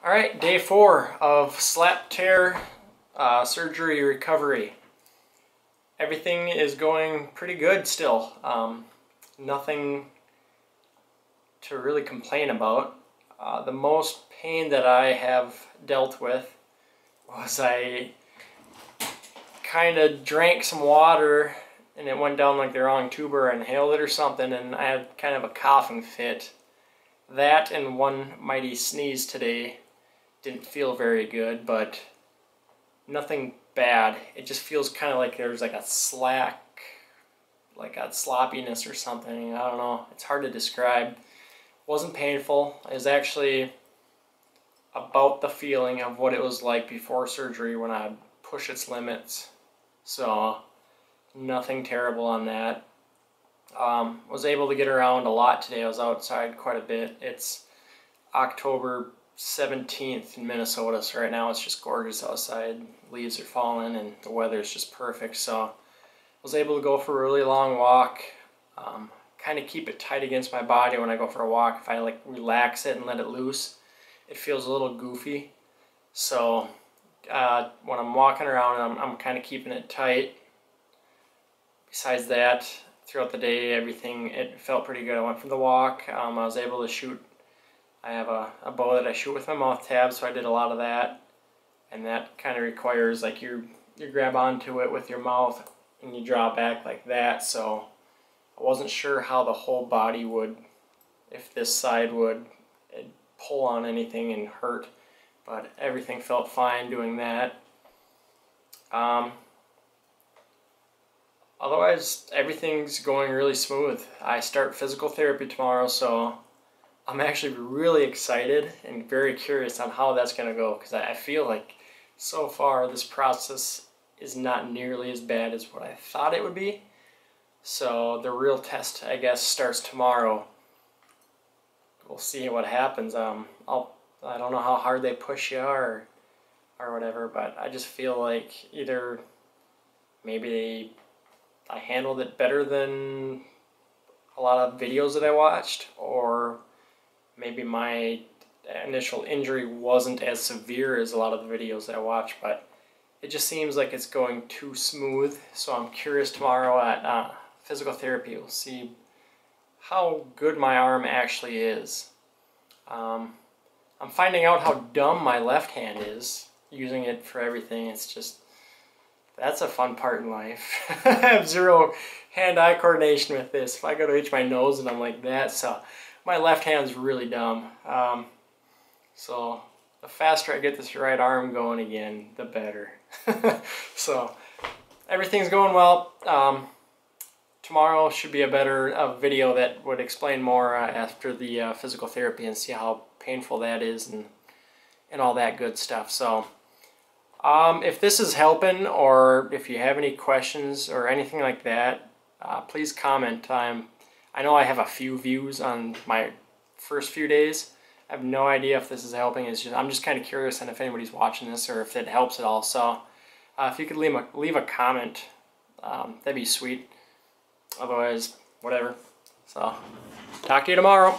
All right, day 4 of slap tear surgery recovery. Everything is going pretty good still. Nothing to really complain about. The most pain that I have dealt with was I kind of drank some water and it went down like the wrong tube or inhaled it or something, and I had kind of a coughing fit. That and one mighty sneeze today didn't feel very good, but nothing bad. It just feels kind of like there's like a slack, like a sloppiness or something. I don't know. It's hard to describe. Wasn't painful. It was actually about the feeling of what it was like before surgery when I push its limits. So nothing terrible on that. Was able to get around a lot today. I was outside quite a bit. It's October 17th in Minnesota, so right now it's just gorgeous outside. Leaves are falling and the weather is just perfect. So I was able to go for a really long walk. Kind of keep it tight against my body when I go for a walk. If I like relax it and let it loose, it feels a little goofy. So when I'm walking around, I'm kind of keeping it tight. Besides that, throughout the day, it felt pretty good. I went for the walk. I was able to shoot. I have a bow that I shoot with my mouth tab, so I did a lot of that. And that kind of requires like you grab onto it with your mouth and you draw back like that. So I wasn't sure how the whole body would, if this side would pull on anything and hurt, but everything felt fine doing that. Otherwise, everything's going really smooth. I start physical therapy tomorrow, so I'm actually really excited and very curious on how that's going to go, because I feel like so far this process is not nearly as bad as what I thought it would be. So the real test, I guess, starts tomorrow. We'll see what happens. I don't know how hard they push you or whatever, but I just feel like either maybe I handled it better than a lot of videos that I watched, or maybe my initial injury wasn't as severe as a lot of the videos that I watched, but it just seems like it's going too smooth. So I'm curious tomorrow at physical therapy. We'll see how good my arm actually is. I'm finding out how dumb my left hand is, using it for everything. It's just, that's a fun part in life. I have zero hand-eye coordination with this. If I go to reach my nose and I'm like that, so my left hand's really dumb. So the faster I get this right arm going again, the better. So everything's going well. Tomorrow should be a better video that would explain more after the physical therapy and see how painful that is and all that good stuff. So if this is helping, or if you have any questions or anything like that, please comment. I know I have a few views on my first few days. I have no idea if this is helping. I'm just kind of curious on if anybody's watching this or if it helps at all. So if you could leave a comment, that'd be sweet. Otherwise, whatever. So talk to you tomorrow.